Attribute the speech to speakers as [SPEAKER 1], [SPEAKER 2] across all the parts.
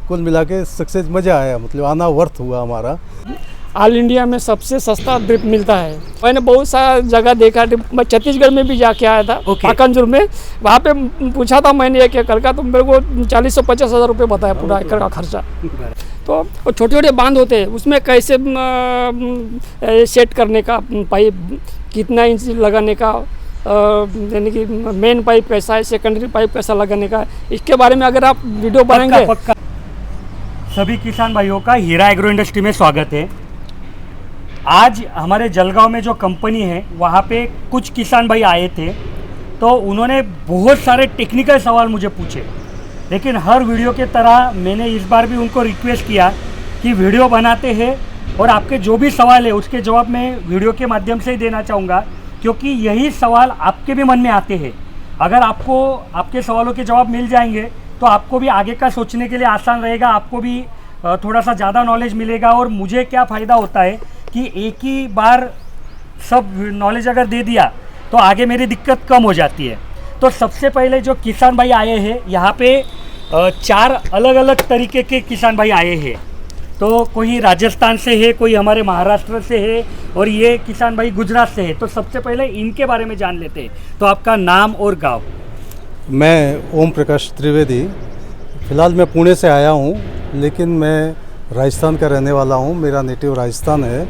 [SPEAKER 1] कुल मिला के सक्सेस मज़ा आया, मतलब आना वर्थ हुआ हमारा।
[SPEAKER 2] ऑल इंडिया में सबसे सस्ता ड्रिप मिलता है। मैंने बहुत सारा जगह देखा, मैं छत्तीसगढ़ में भी जाके आया था, पाकंजूर में। वहाँ पे पूछा था मैंने 1 एकड़ का, तो मेरे को 40 से 50 हज़ार रुपये बताया पूरा एकड़ का खर्चा। तो छोटे छोटे बांध होते हैं, उसमें कैसे सेट करने का, पाइप कितना इंच लगाने का, यानी कि मेन पाइप कैसा है, सेकेंडरी पाइप कैसा लगाने का, इसके बारे में अगर आप वीडियो बनाएंगे।
[SPEAKER 3] पक्का। सभी किसान भाइयों का हीरा एग्रो इंडस्ट्री में स्वागत है। आज हमारे जलगांव में जो कंपनी है वहाँ पे कुछ किसान भाई आए थे, तो उन्होंने बहुत सारे टेक्निकल सवाल मुझे पूछे, लेकिन हर वीडियो के तरह मैंने इस बार भी उनको रिक्वेस्ट किया कि वीडियो बनाते हैं और आपके जो भी सवाल है उसके जवाब मैं वीडियो के माध्यम से ही देना चाहूँगा, क्योंकि यही सवाल आपके भी मन में आते हैं। अगर आपको आपके सवालों के जवाब मिल जाएंगे तो आपको भी आगे का सोचने के लिए आसान रहेगा, आपको भी थोड़ा सा ज़्यादा नॉलेज मिलेगा। और मुझे क्या फ़ायदा होता है कि एक ही बार सब नॉलेज अगर दे दिया तो आगे मेरी दिक्कत कम हो जाती है। तो सबसे पहले जो किसान भाई आए हैं यहाँ पे 4 अलग अलग तरीके के किसान भाई आए हैं। तो कोई राजस्थान से है, कोई हमारे महाराष्ट्र से है और ये किसान भाई गुजरात से है। तो सबसे पहले इनके बारे में जान लेते हैं। तो आपका नाम और गांव?
[SPEAKER 1] मैं ओम प्रकाश त्रिवेदी, फ़िलहाल मैं पुणे से आया हूँ, लेकिन मैं राजस्थान का रहने वाला हूँ। मेरा नेटिव राजस्थान है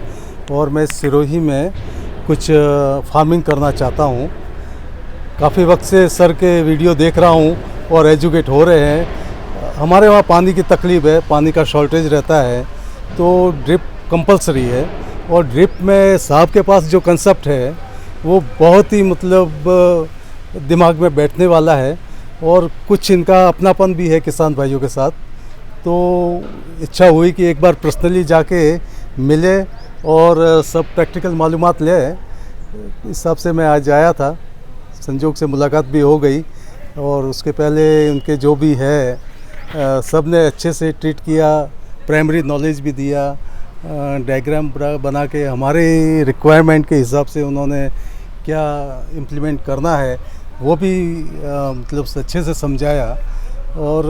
[SPEAKER 1] और मैं सिरोही में कुछ फार्मिंग करना चाहता हूँ। काफ़ी वक्त से सर के वीडियो देख रहा हूँ और एजुकेट हो रहे हैं। हमारे वहाँ पानी की तकलीफ़ है, पानी का शॉर्टेज रहता है, तो ड्रिप कंपलसरी है। और ड्रिप में साहब के पास जो कंसेप्ट है वो बहुत ही मतलब दिमाग में बैठने वाला है और कुछ इनका अपनापन भी है किसान भाइयों के साथ। तो इच्छा हुई कि एक बार पर्सनली जाके मिले और सब प्रैक्टिकल मालूमात ले। इस हिसाब से मैं आज आया था, संजोग से मुलाकात भी हो गई। और उसके पहले उनके जो भी है सब ने अच्छे से ट्रीट किया, प्राइमरी नॉलेज भी दिया, डायग्राम बना के हमारे रिक्वायरमेंट के हिसाब से उन्होंने क्या इम्प्लीमेंट करना है वो भी मतलब अच्छे से समझाया। और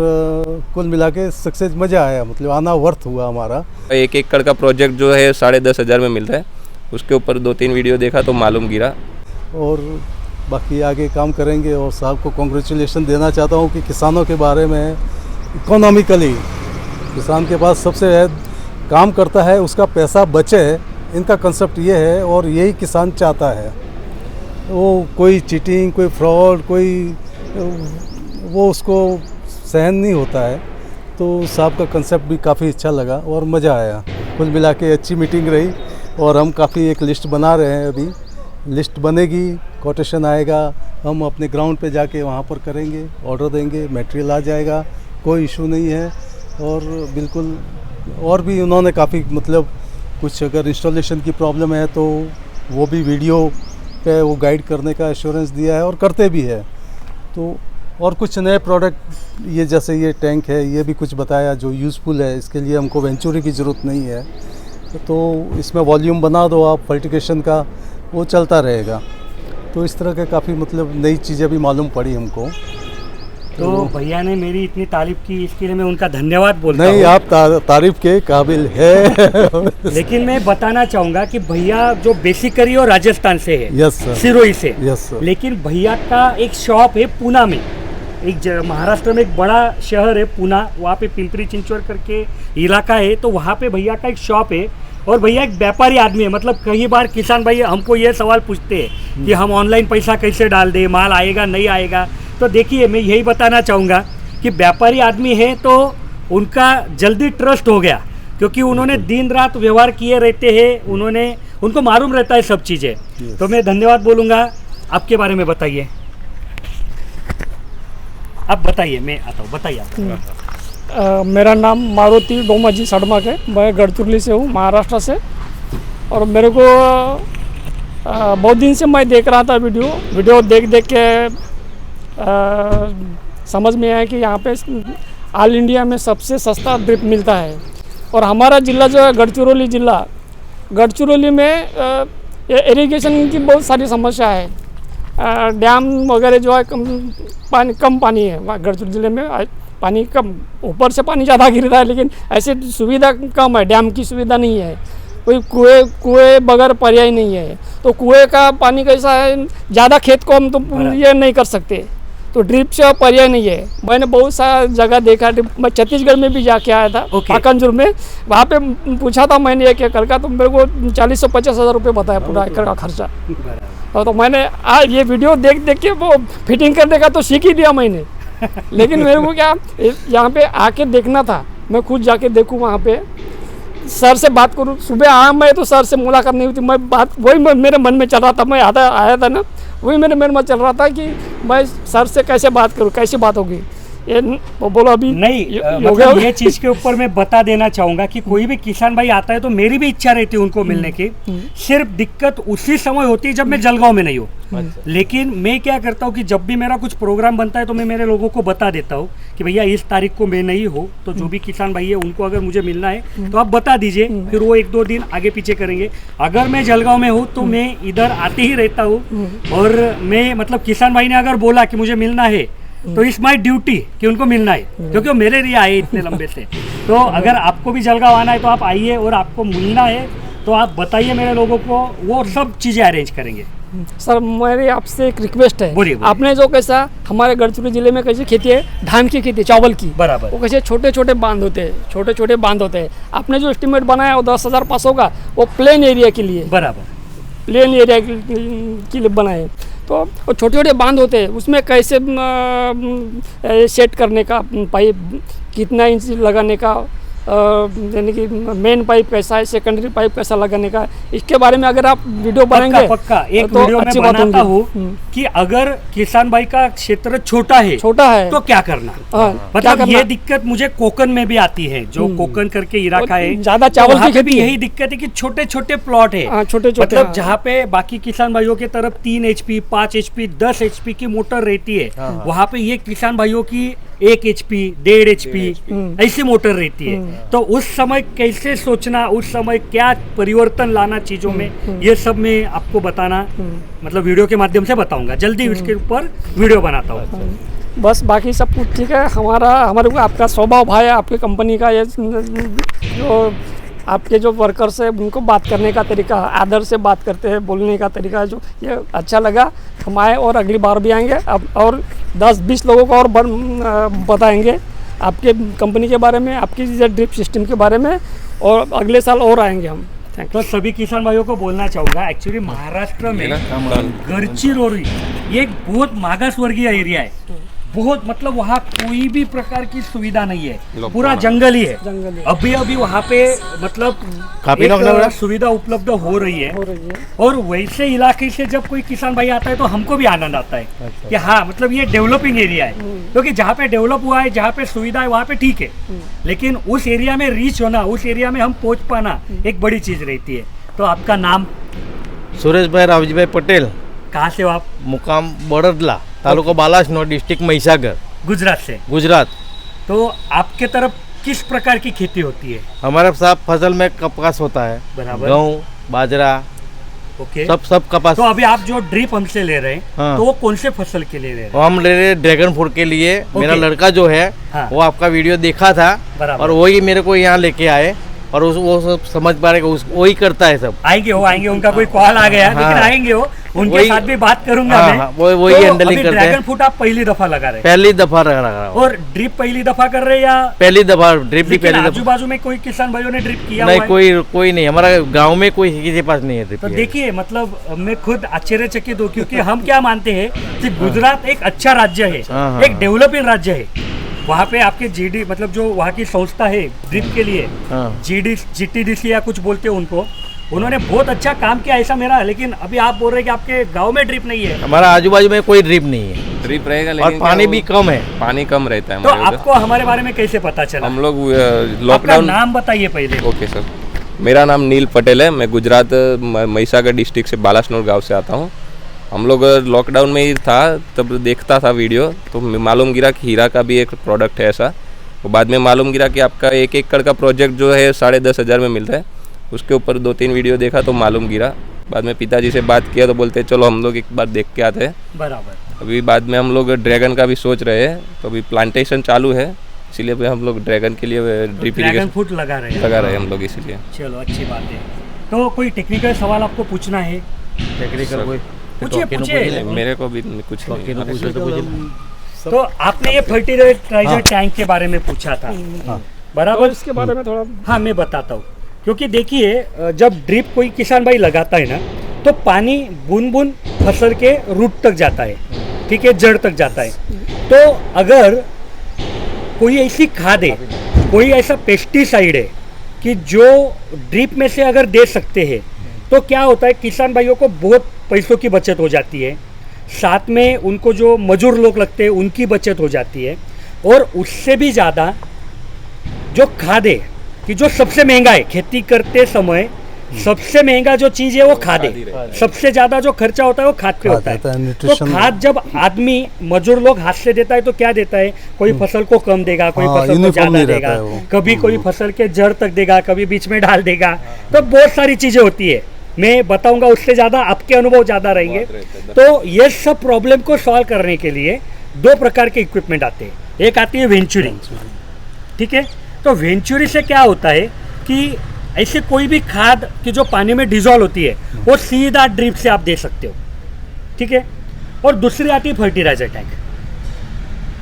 [SPEAKER 1] कुल मिला के सक्सेस मज़ा आया, मतलब आना वर्थ हुआ हमारा।
[SPEAKER 4] 1 एकड़ का प्रोजेक्ट जो है 10,500 में मिल रहा है, उसके ऊपर 2-3 वीडियो देखा तो मालूम गिरा।
[SPEAKER 1] और बाकी आगे काम करेंगे। और साहब को कॉन्ग्रेचुलेशन देना चाहता हूँ कि किसानों के बारे में इकोनॉमिकली किसान के पास सबसे काम करता है, उसका पैसा बचे, इनका कंसेप्ट ये है और यही किसान चाहता है। वो कोई चीटिंग, कोई फ्रॉड, कोई वो उसको सहन नहीं होता है। तो साहब का कंसेप्ट भी काफ़ी अच्छा लगा और मज़ा आया। कुल मिला के अच्छी मीटिंग रही और हम काफ़ी एक लिस्ट बना रहे हैं। अभी लिस्ट बनेगी, कोटेशन आएगा, हम अपने ग्राउंड पे जाके वहाँ पर करेंगे, ऑर्डर देंगे, मटेरियल आ जाएगा, कोई इशू नहीं है। और बिल्कुल और भी उन्होंने काफ़ी मतलब कुछ अगर इंस्टॉलेशन की प्रॉब्लम है तो वो भी वीडियो पे वो गाइड करने का एश्योरेंस दिया है और करते भी है। तो और कुछ नए प्रोडक्ट ये जैसे ये टैंक है, ये भी कुछ बताया जो यूज़फुल है। इसके लिए हमको वेंचुरी की ज़रूरत नहीं है, तो इसमें वॉल्यूम बना दो आप, फर्टिगेशन का वो चलता रहेगा। तो इस तरह के काफ़ी मतलब नई चीज़ें भी मालूम पड़ी हमको।
[SPEAKER 3] तो भैया ने मेरी इतनी तारीफ की, इसके लिए मैं उनका धन्यवाद बोलता हूँ।
[SPEAKER 1] नहीं, आप तारीफ के काबिल है।
[SPEAKER 3] लेकिन मैं बताना चाहूँगा कि भैया जो बेसिकली और राजस्थान से है,
[SPEAKER 1] यस सर,
[SPEAKER 3] सिरोही से।
[SPEAKER 1] Yes sir.
[SPEAKER 3] लेकिन भैया का एक शॉप है पूना में, एक महाराष्ट्र में एक बड़ा शहर है पूना, वहाँ पे पिंपरी चिंचवड करके इलाका है। तो वहाँ पे भैया का एक शॉप है और भैया एक व्यापारी आदमी है। मतलब कई बार किसान भाई हमको ये सवाल पूछते हैं कि हम ऑनलाइन पैसा कैसे डाल दें, माल आएगा नहीं आएगा। तो देखिए, मैं यही बताना चाहूँगा कि व्यापारी आदमी है तो उनका जल्दी ट्रस्ट हो गया, क्योंकि उन्होंने दिन रात व्यवहार किए रहते हैं, उनको मालूम रहता है सब चीज़ें। तो मैं धन्यवाद बोलूँगा। आपके बारे में बताइए, आप बताइए, मैं आता हूँ, बताइए आप।
[SPEAKER 2] मेरा नाम मारुति डोमाजी सड़मक है, मैं गढ़चिरौली से हूँ, महाराष्ट्र से। और मेरे को बहुत दिन से मैं देख रहा था वीडियो देख के समझ में आया कि यहाँ पे ऑल इंडिया में सबसे सस्ता ड्रिप मिलता है। और हमारा जिला जो है गढ़चिरौली जिला, गढ़चिरौली में इरिगेशन की बहुत सारी समस्या है। डैम वगैरह जो है कम पानी है गढ़चिरौली जिले में। पानी कम, ऊपर से पानी ज़्यादा गिर रहा है, लेकिन ऐसे सुविधा कम है, डैम की सुविधा नहीं है, कोई कुएं बगैर पर्याय नहीं है। तो कुएं का पानी कैसा है, ज़्यादा खेत को हम तो ये नहीं कर सकते, तो ड्रिप से पर्याय नहीं है। मैंने बहुत सारा जगह देखा, मैं छत्तीसगढ़ में भी जाके आया था, पाकंजूर में, वहाँ पे पूछा था मैंने 1 एकड़ का, तो मेरे को 40 से 50 हज़ार रुपये बताया पूरा एकड़ का खर्चा। और तो मैंने आज ये वीडियो देख देख के वो फिटिंग करने का तो सीख ही लिया मैंने, लेकिन मेरे को क्या यहाँ पे आके देखना था, मैं खुद जाके देखूँ वहाँ पे, सर से बात करूँ। सुबह आया मैं तो सर से मुलाकात नहीं हुई थी, मैं बात वही मेरे मन में चल रहा था, मैं आया था ना, वही मेरे मन में चल रहा था कि मैं सर से कैसे बात करूँ, कैसे बात होगी। ये वो बोलो अभी
[SPEAKER 3] नहीं, मतलब ये चीज़ के ऊपर मैं बता देना चाहूँगा कि कोई भी किसान भाई आता है तो मेरी भी इच्छा रहती है उनको मिलने की, सिर्फ दिक्कत उसी समय होती है जब मैं जलगांव में नहीं हूँ। लेकिन मैं क्या करता हूँ कि जब भी मेरा कुछ प्रोग्राम बनता है तो मैं मेरे लोगों को बता देता हूँ कि भैया इस तारीख को मैं नहीं हूँ, तो जो भी किसान भाई है उनको अगर मुझे मिलना है तो आप बता दीजिए, फिर वो 1-2 दिन आगे पीछे करेंगे। अगर मैं जलगांव में हूँ तो मैं इधर आते ही रहता हूँ, और मैं मतलब किसान भाई ने अगर बोला कि मुझे मिलना है तो इट्स माई ड्यूटी कि उनको मिलना है, क्योंकि वो मेरे लिए आए इतने लंबे से। तो अगर आपको भी जलगांव आना है तो आप आइए, और आपको मिलना है तो आप बताइए मेरे लोगों को, वो सब चीज़ें अरेंज करेंगे।
[SPEAKER 2] सर मेरी आपसे एक रिक्वेस्ट है,
[SPEAKER 3] बोलिए।
[SPEAKER 2] आपने जो कैसा हमारे गढ़चिरौली जिले में कैसी खेती है, धान की खेती, चावल की,
[SPEAKER 3] बराबर,
[SPEAKER 2] वो कैसे छोटे छोटे बांध होते हैं, छोटे छोटे बांध होते हैं। आपने जो एस्टिमेट बनाया वो 10,500 का, वो प्लेन एरिया के लिए,
[SPEAKER 3] बराबर,
[SPEAKER 2] प्लेन एरिया के लिए बनाए। तो वो छोटे छोटे बांध होते हैं, उसमें कैसे सेट करने का, पाइप कितना इंच लगाने का, यानी कि मेन पाइप कैसा है, सेकेंडरी पाइप कैसा लगाने का, इसके बारे में अगर आप वीडियो बनाएंगे
[SPEAKER 3] पक्का एक
[SPEAKER 2] तो
[SPEAKER 3] वीडियो
[SPEAKER 2] अच्छी
[SPEAKER 3] में
[SPEAKER 2] बात
[SPEAKER 3] बनाता
[SPEAKER 2] होगी।
[SPEAKER 3] हूँ कि अगर किसान भाई का क्षेत्र छोटा है तो क्या करना।
[SPEAKER 2] हाँ,
[SPEAKER 3] मतलब
[SPEAKER 2] क्या करना?
[SPEAKER 3] ये दिक्कत मुझे कोकन में भी आती है, जो कोकन करके इलाका है,
[SPEAKER 2] ज्यादा चावल
[SPEAKER 3] वहाँ
[SPEAKER 2] की
[SPEAKER 3] पे भी
[SPEAKER 2] खेती है।
[SPEAKER 3] यही दिक्कत है कि छोटे छोटे प्लॉट है।
[SPEAKER 2] हाँ, छोटे-छोटे,
[SPEAKER 3] मतलब
[SPEAKER 2] हाँ।
[SPEAKER 3] जहाँ पे बाकी किसान भाइयों की तरफ 3 HP, 5 HP, 10 HP की मोटर रहती है, वहाँ पे ये किसान भाइयों की 1 HP, 1.5 HP ऐसी मोटर रहती है। तो उस समय कैसे सोचना, उस समय क्या परिवर्तन लाना चीजों में, ये सब मैं आपको बताना, मतलब वीडियो के माध्यम से बताऊंगा। जल्दी इसके ऊपर वीडियो बनाता हूँ।
[SPEAKER 2] बस बाकी सब कुछ ठीक है। हमारे को आपका स्वभाव भाई है, आपकी कंपनी का ये जो आपके जो वर्कर्स है उनको बात करने का तरीका, आदर से बात करते हैं, बोलने का तरीका, जो ये अच्छा लगा। हम आए और अगली बार भी आएंगे, अब और 10-20 लोगों को और बताएंगे आपके कंपनी के बारे में, आपकी ड्रिप सिस्टम के बारे में, और अगले साल और आएंगे हम।
[SPEAKER 3] तो सभी किसान भाइयों को बोलना चाहूँगा, एक्चुअली महाराष्ट्र में गढ़चिरौली ये एक बहुत मागासवर्गीय एरिया है, बहुत, मतलब वहाँ कोई भी प्रकार की सुविधा नहीं है, पूरा जंगल ही है। अभी अभी वहाँ पे मतलब एक सुविधा उपलब्ध हो रही है, और वैसे इलाके से जब कोई किसान भाई आता है तो हमको भी आनंद आता है कि हाँ, मतलब ये डेवलपिंग एरिया है, क्योंकि जहाँ पे डेवलप हुआ है, जहाँ पे सुविधा है, वहाँ पे ठीक है, लेकिन उस एरिया में रीच होना, उस एरिया में हम पहुँच पाना एक बड़ी चीज़ रहती है। तो आपका नाम?
[SPEAKER 5] सुरेश भाई रावजी भाई पटेल।
[SPEAKER 3] कहाँ से हो आप?
[SPEAKER 5] मुकाम बड़दला, तालुका बालासनोर, डिस्ट्रिक्ट महिसागर,
[SPEAKER 3] गुजरात से।
[SPEAKER 5] गुजरात।
[SPEAKER 3] तो आपके तरफ किस प्रकार की खेती होती है?
[SPEAKER 5] हमारे साथ फसल में कपास होता है,
[SPEAKER 3] बराबर,
[SPEAKER 5] गेहूँ, बाजरा,
[SPEAKER 3] ओके,
[SPEAKER 5] सब कपास।
[SPEAKER 3] तो अभी आप जो ड्रिप हमसे ले रहे हैं,
[SPEAKER 5] हाँ।
[SPEAKER 3] तो वो कौन से फसल के लिए ले रहे हैं?
[SPEAKER 5] हम ले रहे ड्रैगन फ्रूट के लिए। मेरा लड़का जो है,
[SPEAKER 3] हाँ।
[SPEAKER 5] वो आपका वीडियो देखा था, और वही मेरे को यहाँ लेके आए, और वो सब समझ पा रहे, वही करता है सब।
[SPEAKER 3] आएंगे, उनका कोई कॉल आ गया,
[SPEAKER 5] हाँ।
[SPEAKER 3] लेकिन आएंगे वो, उनके साथ भी बात करूंगा
[SPEAKER 5] हाँ,
[SPEAKER 3] मैं।
[SPEAKER 5] हाँ, वही हैंडलिंग करते हैं।
[SPEAKER 3] ड्रैगन फ्रूट आप पहली दफा लगा रहे हैं?
[SPEAKER 5] पहली दफा लगा रहा हूँ।
[SPEAKER 3] और ड्रिप पहली दफा कर रहे हैं या?
[SPEAKER 5] पहली दफा ड्रिप भी पहली दफा।
[SPEAKER 3] आजू बाजू में कोई किसान भाइयों ने ड्रिप किया?
[SPEAKER 5] नहीं, कोई नहीं, हमारा गाँव में कोई किसी के पास नहीं है ड्रिप।
[SPEAKER 3] तो देखिए, मतलब मैं खुद आश्चर्यचकित हूँ, क्योंकि हम क्या मानते हैं कि गुजरात एक अच्छा राज्य है, एक डेवलपिंग राज्य है। वहाँ पे आपके जीडी, मतलब जो वहाँ की संस्था है ड्रिप के लिए, GTDC या कुछ बोलते हैं उनको, उन्होंने बहुत अच्छा काम किया, ऐसा मेरा। लेकिन अभी आप बोल रहे हैं कि आपके गांव में ड्रिप नहीं है।
[SPEAKER 5] हमारा आजू बाजू में कोई ड्रिप नहीं है।
[SPEAKER 4] ड्रिप रहेगा,
[SPEAKER 5] और पानी भी कम है।
[SPEAKER 4] पानी कम रहता है।
[SPEAKER 3] तो आपको हमारे बारे में कैसे पता चला?
[SPEAKER 4] हम लोग
[SPEAKER 3] आपका
[SPEAKER 4] लॉकडाउन।
[SPEAKER 3] नाम बताइए पहले।
[SPEAKER 4] ओके सर, मेरा नाम नील पटेल है, मैं गुजरात महिसागर डिस्ट्रिक्ट से बालासनोर गांव से आता हूँ। हम लोग लॉकडाउन में ही था, तब देखता था वीडियो, तो मालूम गिरा कि हीरा का भी एक प्रोडक्ट है ऐसा। तो बाद में मालूम गिरा कि आपका 1 एकड़ का प्रोजेक्ट जो है 10,500 में मिलता है। उसके ऊपर 2-3 वीडियो देखा तो मालूम गिरा। बाद में पिताजी से बात किया तो बोलते चलो हम लोग एक बार देख के आते हैं।
[SPEAKER 3] बराबर।
[SPEAKER 4] अभी बाद में हम लोग ड्रैगन का भी सोच रहे हैं, तो अभी प्लांटेशन चालू है, इसीलिए भी हम लोग ड्रैगन के लिए ड्रिप
[SPEAKER 3] ड्रैगन
[SPEAKER 4] इरिगेशन
[SPEAKER 3] फ्रूट लगा रहे हैं।
[SPEAKER 4] लगा रहे हैं हम लोग इसीलिए।
[SPEAKER 3] चलो अच्छी बात है। तो कोई टेक्निकल सवाल आपको पूछना है?
[SPEAKER 5] टेक्निकल कोई
[SPEAKER 3] पूछिए, पूछिए।
[SPEAKER 4] मेरे को भी कुछ नहीं।
[SPEAKER 3] तो आपने ये फर्टिलाइजर टैंक के बारे में पूछा था,
[SPEAKER 2] और
[SPEAKER 3] बराबर?
[SPEAKER 2] इसके बारे में थोड़ा
[SPEAKER 3] हाँ, मैं बताता हूँ। क्योंकि देखिए, जब ड्रिप कोई किसान भाई लगाता है ना, तो पानी बूंद बूंद फसल के रूट तक जाता है, ठीक है, जड़ तक जाता है। तो अगर कोई ऐसी खाद है, कोई ऐसा पेस्टिसाइड है कि जो ड्रिप में से अगर दे सकते हैं, तो क्या होता है, किसान भाइयों को बहुत पैसों की बचत हो जाती है, साथ में उनको जो मजूर लोग लगते हैं उनकी बचत हो जाती है, और उससे भी ज़्यादा जो खाद है कि जो सबसे महंगा है खेती करते समय, सबसे महंगा जो चीज़ है वो खाद है। सबसे ज़्यादा जो खर्चा होता है वो खाद पे होता है। तो
[SPEAKER 1] न्यूट्रिशन
[SPEAKER 3] खाद जब आदमी मजूर लोग हाथ से देता है तो क्या देता है, कोई फसल को कम देगा, कोई
[SPEAKER 1] हाँ,
[SPEAKER 3] फसल को
[SPEAKER 1] यूनिफॉर्म
[SPEAKER 3] ज़्यादा
[SPEAKER 1] नहीं रहता
[SPEAKER 3] देगा,
[SPEAKER 1] है वो।
[SPEAKER 3] कभी कोई फसल के जड़ तक देगा, कभी बीच में डाल देगा। तो बहुत सारी चीज़ें होती है, मैं बताऊंगा, उससे ज़्यादा आपके अनुभव ज़्यादा रहेंगे। तो ये सब प्रॉब्लम को सॉल्व करने के लिए दो प्रकार के इक्विपमेंट आते हैं। एक आती है वेंचुरी, ठीक है। तो वेंचुरी से क्या होता है कि ऐसे कोई भी खाद की जो पानी में डिजॉल्व होती है वो सीधा ड्रिप से आप दे सकते हो, ठीक है। और दूसरी आती है फर्टिलाइजर टैंक।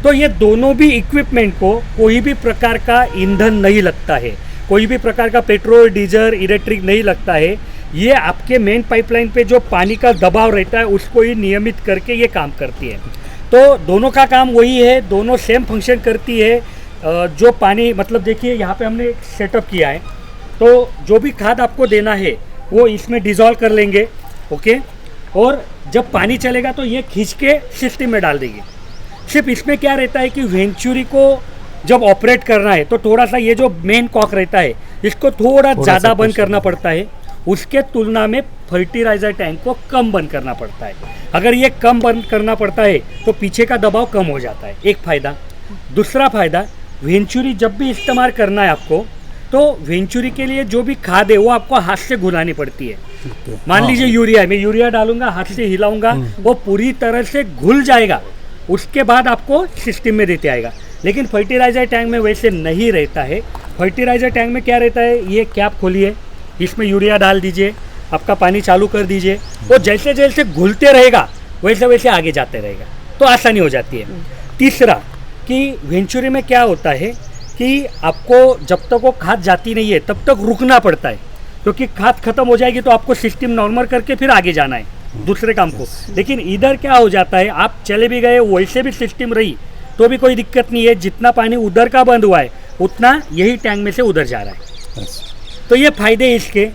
[SPEAKER 3] तो ये दोनों भी इक्विपमेंट को कोई भी प्रकार का ईंधन नहीं लगता है, कोई भी प्रकार का पेट्रोल, डीजल, इलेक्ट्रिक नहीं लगता है। ये आपके मेन पाइपलाइन पे जो पानी का दबाव रहता है उसको ही नियमित करके ये काम करती है। तो दोनों का काम वही है, दोनों सेम फंक्शन करती है। जो पानी, मतलब देखिए यहाँ पे हमने सेटअप किया है, तो जो भी खाद आपको देना है वो इसमें डिज़ोल्व कर लेंगे, ओके। और जब पानी चलेगा तो ये खींच के सिस्टम में डाल देंगे। सिर्फ इसमें क्या रहता है कि वेंचुरी को जब ऑपरेट करना है तो थोड़ा सा ये जो मेन कॉक रहता है इसको थोड़ा ज़्यादा बंद करना पड़ता है, उसके तुलना में फर्टिलाइजर टैंक को कम बंद करना पड़ता है। अगर ये कम बंद करना पड़ता है तो पीछे का दबाव कम हो जाता है, एक फ़ायदा। दूसरा फ़ायदा, वेंचुरी जब भी इस्तेमाल करना है आपको, तो वेंचुरी के लिए जो भी खाद है वो आपको हाथ से घुलानी पड़ती है। मान लीजिए यूरिया है, मैं यूरिया डालूंगा, हाथ से हिलाऊंगा, वो पूरी तरह से घुल जाएगा, उसके बाद आपको सिस्टम में देते आएगा। लेकिन फर्टिलाइजर टैंक में वैसे नहीं रहता है। फर्टिलाइजर टैंक में क्या रहता है, ये कैप खोलिए, इसमें यूरिया डाल दीजिए, आपका पानी चालू कर दीजिए, वो जैसे जैसे घुलते रहेगा वैसे वैसे आगे जाते रहेगा, तो आसानी हो जाती है। तीसरा कि वेंचुरी में क्या होता है कि आपको जब तक वो खाद जाती नहीं है तब तक रुकना पड़ता है, क्योंकि खाद खत्म हो जाएगी तो आपको सिस्टम नॉर्मल करके फिर आगे जाना है दूसरे काम को। लेकिन इधर क्या हो जाता है, आप चले भी गए वैसे भी सिस्टम रही तो भी कोई दिक्कत नहीं है, जितना पानी उधर का बंद हुआ है उतना यही टैंक में से उधर जा रहा है। तो ये फ़ायदे इसके,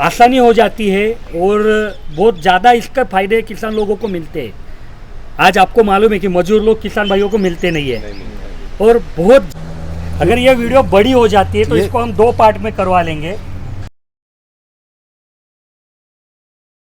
[SPEAKER 3] आसानी हो जाती है और बहुत ज़्यादा इसका फ़ायदे किसान लोगों को मिलते हैं। आज आपको मालूम है कि मजदूर लोग किसान भाइयों को मिलते नहीं है, और बहुत, अगर ये वीडियो बड़ी हो जाती है तो इसको हम 2 पार्ट में करवा लेंगे।